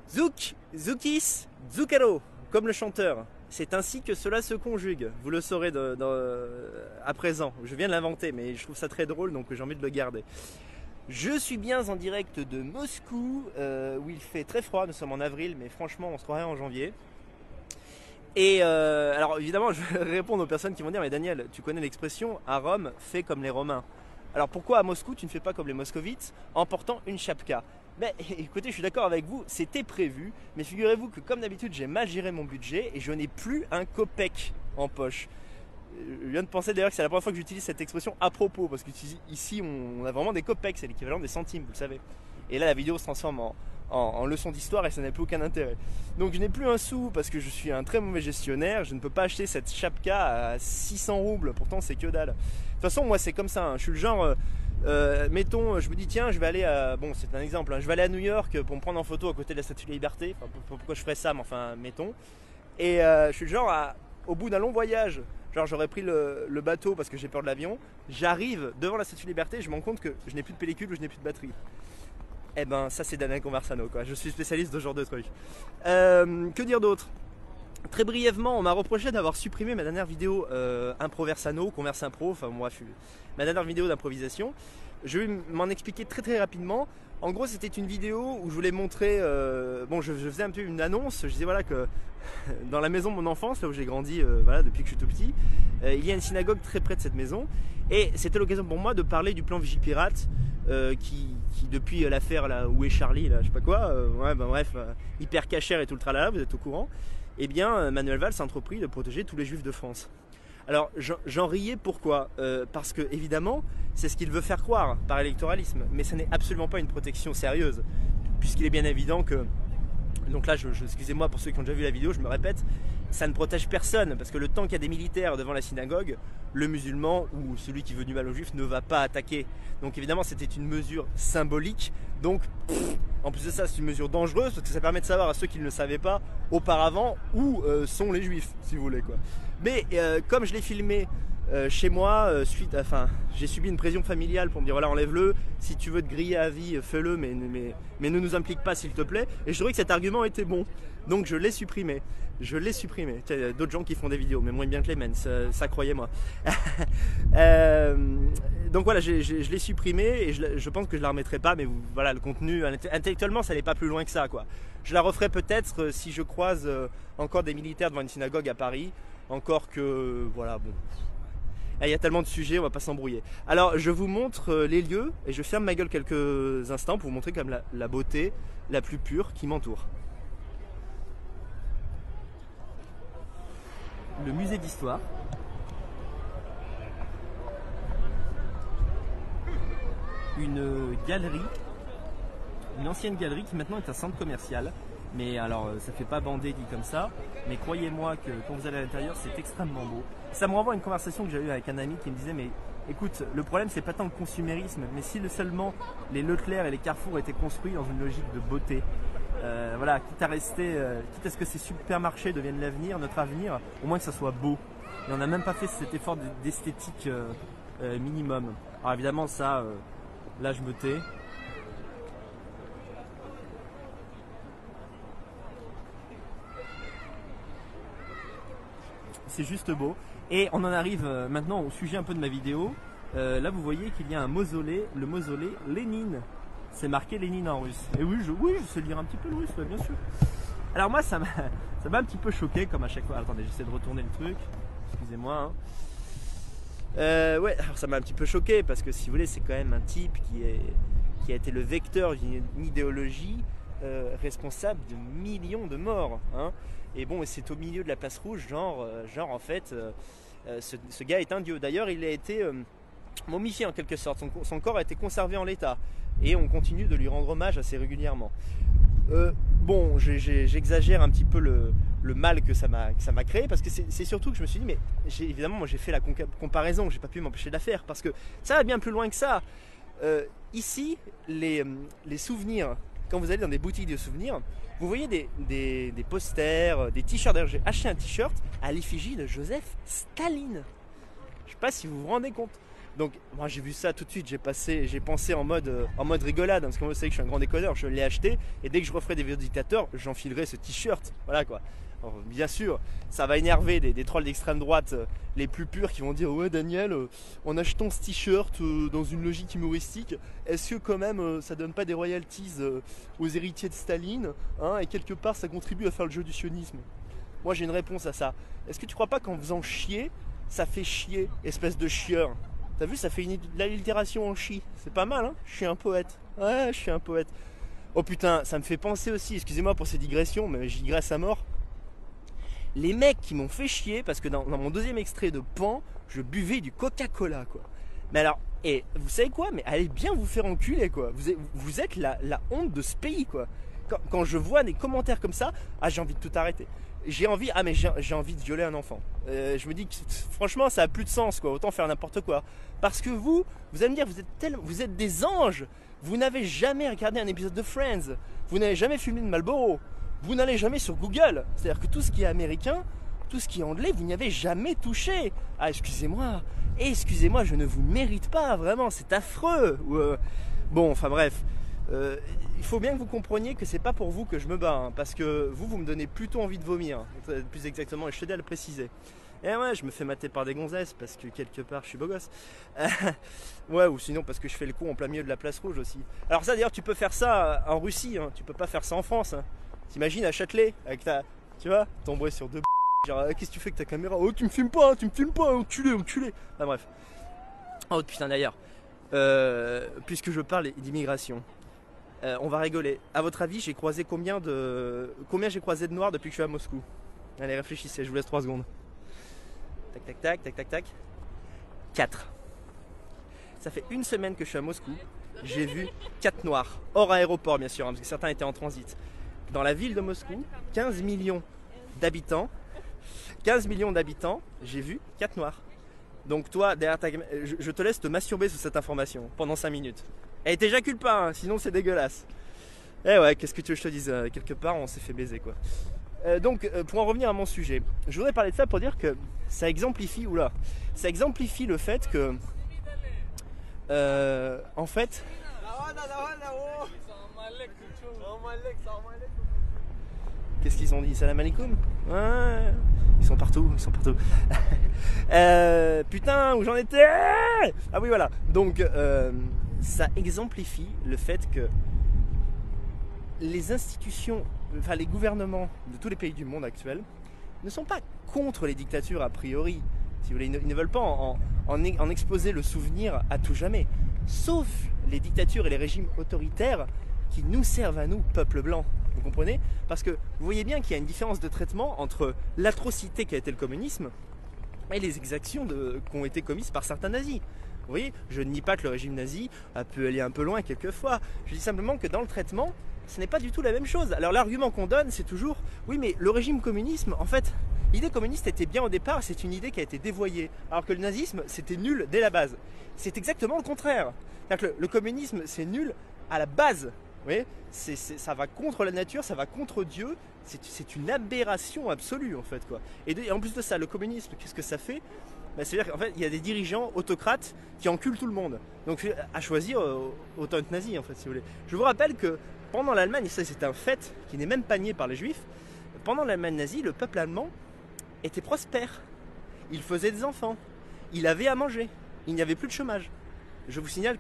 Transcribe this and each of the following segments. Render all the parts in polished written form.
Zoukis, Zoukalo, comme le chanteur. C'est ainsi que cela se conjugue. Vous le saurez à présent. Je viens de l'inventer, mais je trouve ça très drôle, donc j'ai envie de le garder. Je suis bien en direct de Moscou, où il fait très froid. Nous sommes en avril, mais franchement, on se croirait en janvier. Et alors évidemment, je vais répondre aux personnes qui vont dire, mais Daniel, tu connais l'expression « à Rome, fais comme les Romains ». Alors pourquoi à Moscou, tu ne fais pas comme les moscovites en portant une chapka? Ben écoutez, je suis d'accord avec vous, c'était prévu, mais figurez-vous que comme d'habitude, j'ai mal géré mon budget et je n'ai plus un copec en poche. Je viens de penser d'ailleurs que c'est la première fois que j'utilise cette expression à propos, parce qu'ici on a vraiment des copecs, c'est l'équivalent des centimes, vous le savez. Et là la vidéo se transforme en leçon d'histoire et ça n'a plus aucun intérêt. Donc je n'ai plus un sou parce que je suis un très mauvais gestionnaire, je ne peux pas acheter cette chapka à 600 roubles, pourtant c'est que dalle. De toute façon moi c'est comme ça, hein. Je suis le genre, mettons, je me dis tiens je vais aller à, bon c'est un exemple, hein, je vais aller à New York pour me prendre en photo à côté de la Statue de la Liberté, enfin, pourquoi je ferais ça, mais enfin mettons. Et je suis le genre au bout d'un long voyage, genre j'aurais pris le bateau parce que j'ai peur de l'avion, j'arrive devant la Statue de la Liberté, je me rends compte que je n'ai plus de pellicule ou je n'ai plus de batterie. Eh ben ça c'est Daniel Conversano quoi, je suis spécialiste de ce genre de trucs. Que dire d'autre? Très brièvement, on m'a reproché d'avoir supprimé ma dernière vidéo Improversano, Converse Impro, enfin moi je suis ma dernière vidéo d'improvisation. Je vais m'en expliquer très rapidement. En gros c'était une vidéo où je voulais montrer, bon je faisais un peu une annonce, je disais voilà que dans la maison de mon enfance, là où j'ai grandi voilà, depuis que je suis tout petit, il y a une synagogue très près de cette maison et c'était l'occasion pour moi de parler du plan Vigipirate qui depuis l'affaire là où est Charlie là, je sais pas quoi, ouais, ben, bref, hyper cachère et tout le tralala, vous êtes au courant. Eh bien Manuel Valls a entrepris de protéger tous les juifs de France. Alors j'en riais pourquoi parce que évidemment c'est ce qu'il veut faire croire par électoralisme, mais ça n'est absolument pas une protection sérieuse, puisqu'il est bien évident que, donc là excusez-moi pour ceux qui ont déjà vu la vidéo, je me répète, ça ne protège personne, parce que le temps qu'il y a des militaires devant la synagogue, le musulman ou celui qui veut du mal aux juifs ne va pas attaquer. Donc évidemment c'était une mesure symbolique, donc en plus de ça c'est une mesure dangereuse, parce que ça permet de savoir à ceux qui ne le savaient pas auparavant où sont les juifs, si vous voulez quoi. Mais comme je l'ai filmé chez moi, j'ai subi une pression familiale pour me dire voilà enlève-le, si tu veux te griller à vie fais-le, mais ne nous implique pas s'il te plaît. Et je trouvais que cet argument était bon, donc je l'ai supprimé. Je l'ai supprimé. Il y a d'autres gens qui font des vidéos, mais moins bien que les mens, ça croyez-moi. Donc voilà, je l'ai supprimé et je pense que je la remettrai pas, mais voilà, le contenu, intellectuellement, ça n'est pas plus loin que ça, quoi. Je la referai peut-être si je croise encore des militaires devant une synagogue à Paris, encore que, voilà, bon. Il y a tellement de sujets, on va pas s'embrouiller. Alors, je vous montre les lieux et je ferme ma gueule quelques instants pour vous montrer comme la beauté la plus pure qui m'entoure. Le musée d'histoire. Une galerie, une ancienne galerie qui maintenant est un centre commercial. Mais alors ça fait pas bander dit comme ça, mais croyez-moi que quand vous allez à l'intérieur c'est extrêmement beau. Ça me renvoie à une conversation que j'ai eue avec un ami qui me disait mais écoute, le problème c'est pas tant le consumérisme, mais si seulement les Leclerc et les Carrefour étaient construits dans une logique de beauté. Voilà, quitte à ce que ces supermarchés deviennent l'avenir, notre avenir, au moins que ça soit beau. Et on n'a même pas fait cet effort d'esthétique minimum. Alors évidemment ça, là je me tais. C'est juste beau. Et on en arrive maintenant au sujet un peu de ma vidéo. Là vous voyez qu'il y a un mausolée, le mausolée Lénine. C'est marqué Lénine en russe. Et oui, je sais lire un petit peu le russe, bien sûr. Alors moi ça m'a un petit peu choqué comme à chaque fois. Attendez, j'essaie de retourner le truc. Excusez-moi. Hein. Ouais, alors ça m'a un petit peu choqué parce que si vous voulez c'est quand même un type qui a été le vecteur d'une idéologie responsable de millions de morts. Hein. Et bon, c'est au milieu de la place rouge, genre en fait, ce gars est un dieu. D'ailleurs, il a été momifié en quelque sorte. Son corps a été conservé en l'état. Et on continue de lui rendre hommage assez régulièrement. Bon, j'exagère un petit peu le mal que ça m'a créé, parce que c'est surtout que je me suis dit, mais évidemment, moi j'ai fait la comparaison, j'ai pas pu m'empêcher de la faire, parce que ça va bien plus loin que ça. Ici, les souvenirs, quand vous allez dans des boutiques de souvenirs, vous voyez des posters, des t-shirts. D'ailleurs, j'ai acheté un t-shirt à l'effigie de Joseph Staline. Je ne sais pas si vous vous rendez compte. Donc moi j'ai vu ça tout de suite, j'ai pensé en mode rigolade, hein, parce que moi vous savez que je suis un grand déconneur, je l'ai acheté et dès que je referai des vidéos de dictateurs, j'enfilerai ce t-shirt, voilà quoi. Alors, bien sûr, ça va énerver des trolls d'extrême droite les plus purs qui vont dire ouais Daniel, en achetant ce t-shirt dans une logique humoristique, est-ce que quand même ça donne pas des royalties aux héritiers de Staline, hein, et quelque part ça contribue à faire le jeu du sionisme? Moi j'ai une réponse à ça. Est-ce que tu crois pas qu'en faisant chier, ça fait chier, espèce de chieur? T'as vu, ça fait l'allitération en chi. C'est pas mal, hein? Je suis un poète. Ouais, je suis un poète. Oh putain, ça me fait penser aussi, excusez-moi pour ces digressions, mais j'y digresse à mort. Les mecs qui m'ont fait chier, parce que dans mon deuxième extrait de Pan, je buvais du Coca-Cola, quoi. Mais alors, et vous savez quoi? Mais allez bien vous faire enculer, quoi. Vous êtes la honte de ce pays, quoi. Quand je vois des commentaires comme ça, ah, j'ai envie de tout arrêter. J'ai envie de violer un enfant. Je me dis que franchement ça a plus de sens, quoi. Autant faire n'importe quoi. Parce que vous allez me dire, vous êtes des anges. Vous n'avez jamais regardé un épisode de Friends. Vous n'avez jamais fumé de Marlboro. Vous n'allez jamais sur Google. C'est-à-dire que tout ce qui est américain, tout ce qui est anglais, vous n'y avez jamais touché. Ah, excusez-moi, je ne vous mérite pas, vraiment, c'est affreux. Bon, enfin bref. Il faut bien que vous compreniez que c'est pas pour vous que je me bats, hein, parce que vous me donnez plutôt envie de vomir, plus exactement, et je tenais à le préciser. Et ouais, je me fais mater par des gonzesses parce que quelque part je suis beau gosse. Ouais, ou sinon parce que je fais le con en plein milieu de la place rouge aussi. Alors ça d'ailleurs tu peux faire ça en Russie, hein, tu peux pas faire ça en France. Hein. T'imagines à Châtelet avec tu vois, tomber sur deux genre qu'est-ce que tu fais avec ta caméra? Oh tu me filmes pas, enculé. Ah bref. Oh putain d'ailleurs, puisque je parle d'immigration. On va rigoler. À votre avis, j'ai croisé combien j'ai croisé de noirs depuis que je suis à Moscou? Allez, réfléchissez, je vous laisse 3 secondes. Tac. 4. Ça fait une semaine que je suis à Moscou. J'ai vu 4 noirs. Hors aéroport, bien sûr, hein, parce que certains étaient en transit. Dans la ville de Moscou, 15 millions d'habitants, j'ai vu 4 noirs. Donc toi, derrière je te laisse te masturber sur cette information pendant 5 minutes. Et t'éjacules pas, hein, sinon c'est dégueulasse. Eh ouais, qu'est-ce que tu veux que je te dise? Quelque part, on s'est fait baiser, quoi. Donc, pour en revenir à mon sujet, je voudrais parler de ça pour dire que ça exemplifie le fait que, en fait, qu'est-ce qu'ils ont dit? Salam alaikum? Ouais, ils sont partout. Putain, où j'en étais? Ah oui, voilà. Donc, ça exemplifie le fait que les institutions, enfin les gouvernements de tous les pays du monde actuels ne sont pas contre les dictatures a priori. Si vous voulez, ils ne veulent pas en exposer le souvenir à tout jamais. Sauf les dictatures et les régimes autoritaires qui nous servent à nous, peuple blanc. Vous comprenez? Parce que vous voyez bien qu'il y a une différence de traitement entre l'atrocité qu'a été le communisme et les exactions qui ont été commises par certains nazis. Vous voyez, je ne nie pas que le régime nazi a pu aller un peu loin quelquefois. Je dis simplement que dans le traitement, ce n'est pas du tout la même chose. Alors l'argument qu'on donne, c'est toujours oui, mais le régime communisme, en fait, l'idée communiste était bien au départ, c'est une idée qui a été dévoyée. Alors que le nazisme, c'était nul dès la base. C'est exactement le contraire. C'est-à-dire que le communisme, c'est nul à la base. Vous voyez, ça va contre la nature, ça va contre Dieu. C'est une aberration absolue, en fait, quoi. Et en plus de ça, le communisme, qu'est-ce que ça fait? C'est-à-dire qu'en fait, il y a des dirigeants autocrates qui enculent tout le monde. Donc, à choisir, autant être nazi, en fait, si vous voulez. Je vous rappelle que pendant l'Allemagne, et ça c'est un fait qui n'est même pas nié par les juifs, pendant l'Allemagne nazie, le peuple allemand était prospère. Il faisait des enfants. Il avait à manger. Il n'y avait plus de chômage. Je vous signale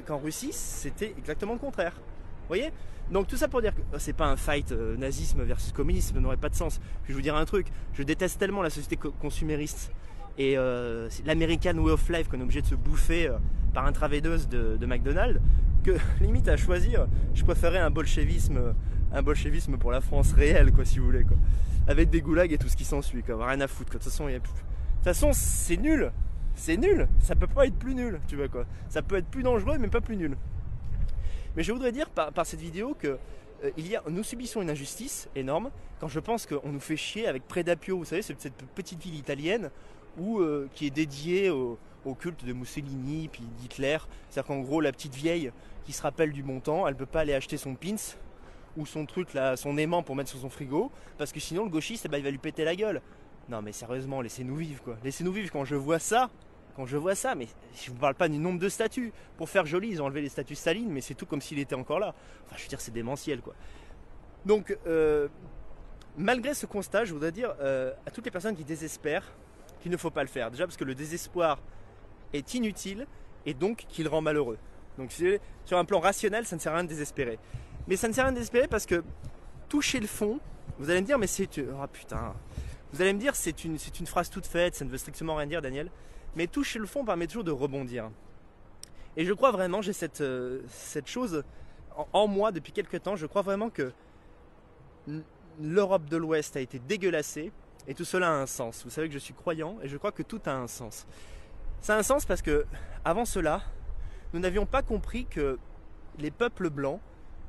qu'en Russie, c'était exactement le contraire. Vous voyez? Donc tout ça pour dire que c'est pas un fight nazisme versus communisme, ça n'aurait pas de sens. Puis je vous dire un truc, je déteste tellement la société consumériste et l'American way of life qu'on est obligé de se bouffer par intraveineuse de McDonald's, que limite à choisir, je préférais un bolchevisme pour la France réelle, quoi, si vous voulez, quoi. Avec des goulags et tout ce qui s'ensuit, quoi. Rien à foutre, quoi. De toute façon, c'est nul. C'est nul. Ça peut pas être plus nul, tu vois, quoi. Ça peut être plus dangereux, mais pas plus nul. Mais je voudrais dire par cette vidéo que nous subissons une injustice énorme quand je pense qu'on nous fait chier avec Predapio, vous savez, cette petite ville italienne qui est dédiée au culte de Mussolini puis d'Hitler. C'est-à-dire qu'en gros, la petite vieille qui se rappelle du bon temps, elle ne peut pas aller acheter son pins ou son truc là, son aimant pour mettre sur son frigo, parce que sinon le gauchiste, il va lui péter la gueule. Non mais sérieusement, laissez-nous vivre, quoi. Laissez-nous vivre. Quand je vois ça, quand je vois ça, mais je ne vous parle pas du nombre de statues. Pour faire joli, ils ont enlevé les statues Staline, mais c'est tout comme s'il était encore là. Enfin, je veux dire, c'est démentiel, quoi. Donc, malgré ce constat, je voudrais dire à toutes les personnes qui désespèrent qu'il ne faut pas le faire. Déjà parce que le désespoir est inutile et donc qu'il rend malheureux. Donc sur un plan rationnel, ça ne sert à rien de désespérer. Mais ça ne sert à rien de désespérer parce que toucher le fond, vous allez me dire, mais c'est... Oh putain. Vous allez me dire, c'est une phrase toute faite, ça ne veut strictement rien dire, Daniel. Mais toucher le fond permet toujours de rebondir. Et je crois vraiment, j'ai cette chose en moi depuis quelques temps, je crois vraiment que l'Europe de l'Ouest a été dégueulassée et tout cela a un sens. Vous savez que je suis croyant et je crois que tout a un sens. Ça a un sens parce que avant cela, nous n'avions pas compris que les peuples blancs,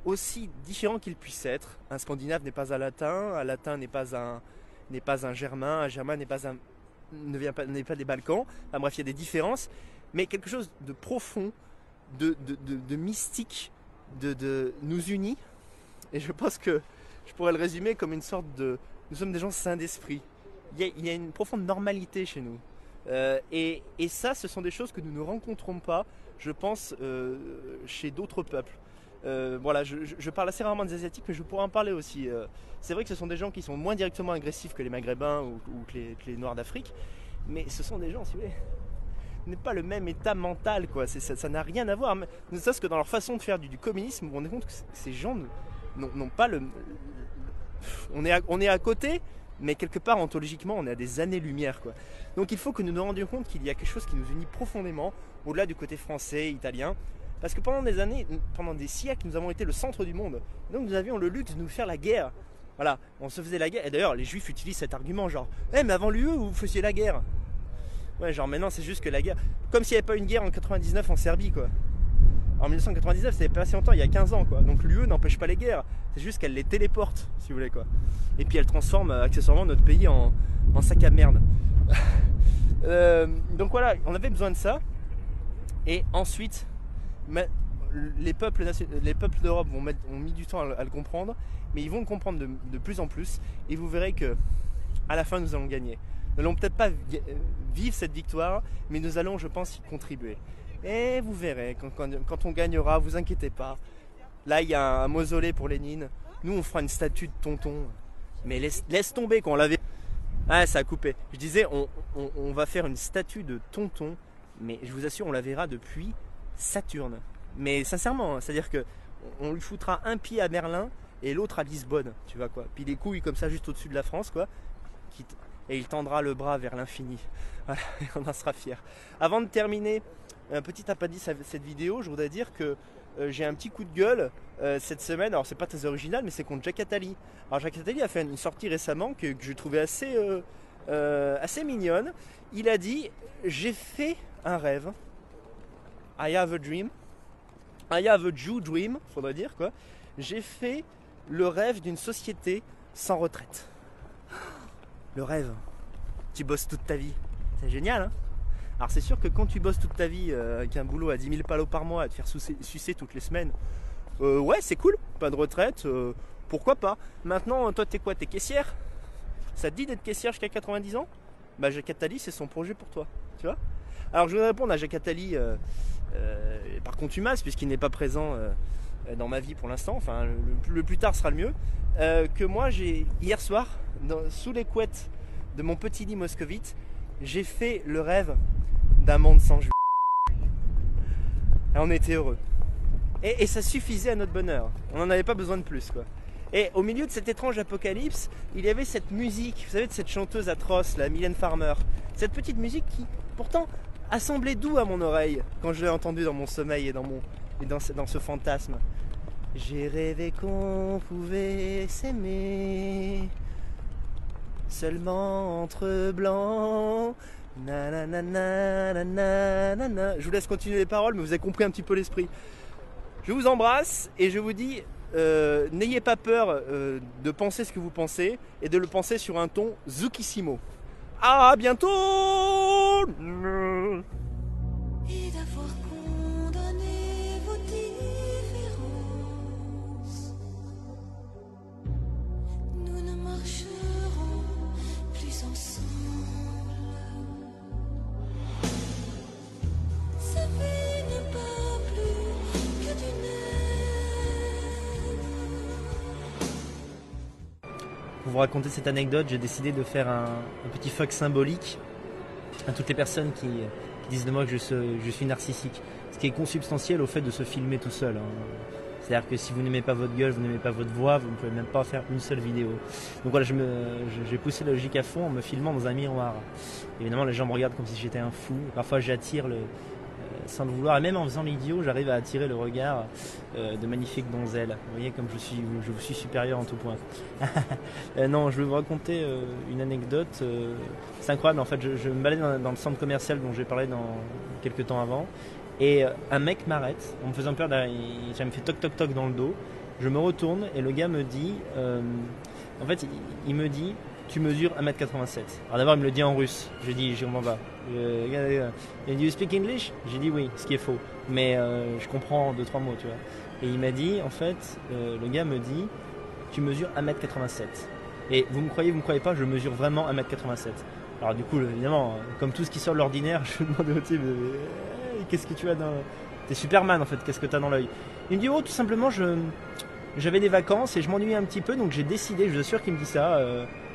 aussi différents qu'ils puissent être, un Scandinave n'est pas un Latin n'est pas un Germain n'est n'est pas des Balkans. Enfin, bref, il y a des différences, mais quelque chose de profond, de mystique, nous unit. Et je pense que je pourrais le résumer comme une sorte de... Nous sommes des gens sains d'esprit. Il y a une profonde normalité chez nous. Et ça, ce sont des choses que nous ne rencontrons pas, je pense, chez d'autres peuples. Voilà, je parle assez rarement des Asiatiques, mais je pourrais en parler aussi. C'est vrai que ce sont des gens qui sont moins directement agressifs que les Maghrébins ou que les Noirs d'Afrique, mais ce sont des gens, si vous voulez, n'est pas le même état mental, quoi. Ça n'a rien à voir. Ne serait-ce que dans leur façon de faire du communisme, vous vous rendez compte que ces gens n'ont pas le... On est à côté, mais quelque part, ontologiquement, on est à des années-lumière, quoi. Donc il faut que nous nous rendions compte qu'il y a quelque chose qui nous unit profondément, au-delà du côté français, italien, parce que pendant des années, pendant des siècles, nous avons été le centre du monde. Donc nous avions le luxe de nous faire la guerre. Voilà, on se faisait la guerre. Et d'ailleurs, les Juifs utilisent cet argument, genre, mais avant l'UE, vous faisiez la guerre. Ouais, genre maintenant, c'est juste que la guerre... Comme s'il n'y avait pas une guerre en 99 en Serbie, quoi. En 1999, ça n'avait pas si longtemps, il y a 15 ans, quoi. Donc l'UE n'empêche pas les guerres. C'est juste qu'elle les téléporte, si vous voulez, quoi. Et puis elle transforme accessoirement notre pays en sac à merde. Donc voilà, on avait besoin de ça. Et ensuite, les peuples d'Europe ont mis du temps à le comprendre, mais ils vont le comprendre de plus en plus. Et vous verrez que à la fin, nous allons gagner. Nous n'allons peut-être pas vivre cette victoire, mais nous allons, je pense, y contribuer. Et vous verrez, quand on gagnera, vous inquiétez pas. Là, il y a un mausolée pour Lénine. Nous, on fera une statue de tonton. Mais laisse tomber quand on l'avait... Ah, ça a coupé. Je disais, on va faire une statue de tonton, mais je vous assure, on la verra depuis Saturne. Mais sincèrement, c'est-à-dire que on lui foutra un pied à Berlin et l'autre à Lisbonne, tu vois quoi. Puis les couilles comme ça, juste au-dessus de la France, quoi. Et il tendra le bras vers l'infini. Voilà, et on en sera fiers. Avant de terminer, un petit appendice à cette vidéo, je voudrais dire que j'ai un petit coup de gueule cette semaine. Alors c'est pas très original, mais c'est contre Jacques Attali. Alors Jacques Attali a fait une sortie récemment que je trouvais assez mignonne. Il a dit: j'ai fait un rêve. I have a dream. I have a Jew dream, faudrait dire quoi. J'ai fait le rêve d'une société sans retraite. Le rêve. Tu bosses toute ta vie. C'est génial, hein? Alors c'est sûr que quand tu bosses toute ta vie avec un boulot à 10 000 palos par mois, à te faire sucer toutes les semaines, ouais, c'est cool, pas de retraite, pourquoi pas. Maintenant, toi, t'es quoi? T'es caissière? Ça te dit d'être caissière jusqu'à 90 ans? Bah, Jacques Attali, c'est son projet pour toi, tu vois. Alors, je voudrais répondre à Jacques Attali par contumace, puisqu'il n'est pas présent dans ma vie pour l'instant, enfin, le plus tard sera le mieux, que moi, hier soir, sous les couettes de mon petit lit moscovite, j'ai fait le rêve d'un monde sans juifs. Et on était heureux. Et ça suffisait à notre bonheur. On n'en avait pas besoin de plus, quoi. Et au milieu de cet étrange apocalypse, il y avait cette musique, vous savez, de cette chanteuse atroce, la Mylène Farmer. Cette petite musique qui, pourtant, a semblé doux à mon oreille quand je l'ai entendue dans mon sommeil et dans ce fantasme. J'ai rêvé qu'on pouvait s'aimer seulement entre blancs. Je vous laisse continuer les paroles, mais vous avez compris un petit peu l'esprit. Je vous embrasse et je vous dis, n'ayez pas peur de penser ce que vous pensez et de le penser sur un ton zoukissimo. À bientôt! Et d'avoir condamné vos différences, nous ne marcherons plus ensemble. pour vous raconter cette anecdote, j'ai décidé de faire un petit fuck symbolique à toutes les personnes qui disent de moi que je suis narcissique. Ce qui est consubstantiel au fait de se filmer tout seul. Hein. C'est-à-dire que si vous n'aimez pas votre gueule, vous n'aimez pas votre voix, vous ne pouvez même pas faire une seule vidéo. Donc voilà, j'ai poussé la logique à fond en me filmant dans un miroir. Évidemment, les gens me regardent comme si j'étais un fou. Parfois, j'attire sans le vouloir, et même en faisant l'idiot, j'arrive à attirer le regard de magnifiques donzelles. Vous voyez comme je vous suis supérieur en tout point. Non, je vais vous raconter une anecdote. C'est incroyable, en fait, je me baladais dans le centre commercial dont j'ai parlé quelques temps avant, et un mec m'arrête en me faisant peur. Il me fait toc toc toc dans le dos. Je me retourne et le gars me dit, en fait, il me dit, tu mesures 1m87. Alors d'abord, il me le dit en russe. J'ai dit, je comprends pas. Il dit, you speak English? J'ai dit oui, ce qui est faux. Mais je comprends 2-3 mots, tu vois. Et il m'a dit, en fait, le gars me dit, tu mesures 1m87. Et vous me croyez pas, je mesure vraiment 1m87. Alors du coup, évidemment, comme tout ce qui sort de l'ordinaire, je lui demande au type, qu'est-ce que tu as dans... T'es Superman, en fait, qu'est-ce que tu as dans l'œil? Il me dit, oh, tout simplement, j'avais des vacances et je m'ennuyais un petit peu, donc j'ai décidé, je vous assure qu'il me dit ça,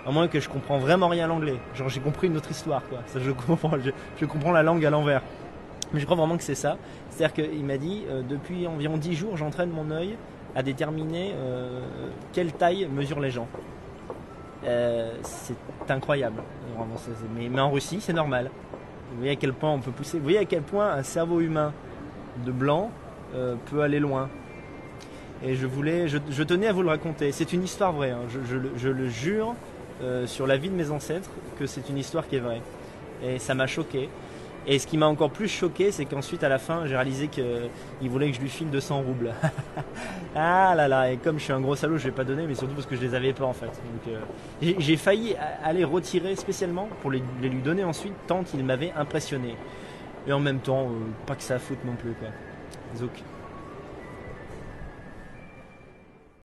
à moins que je comprends vraiment rien à l'anglais. Genre j'ai compris une autre histoire, quoi. Ça, je comprends la langue à l'envers. Mais je crois vraiment que c'est ça. C'est-à-dire qu'il m'a dit, depuis environ 10 jours, j'entraîne mon œil à déterminer quelle taille mesurent les gens. C'est incroyable. Vraiment, mais en Russie, c'est normal. Vous voyez à quel point on peut pousser. Vous voyez à quel point un cerveau humain de blanc peut aller loin. Et je tenais à vous le raconter. C'est une histoire vraie, hein. Je le jure sur la vie de mes ancêtres que c'est une histoire qui est vraie. Et ça m'a choqué. Et ce qui m'a encore plus choqué, c'est qu'ensuite à la fin, j'ai réalisé qu'il voulait que je lui file 200 roubles. Ah là là, et comme je suis un gros salaud, je ne vais pas donner, mais surtout parce que je les avais pas en fait. Donc, j'ai failli aller retirer spécialement pour les lui donner ensuite, tant qu'il m'avait impressionné. Et en même temps, pas que ça foute non plus, quoi. Zouk.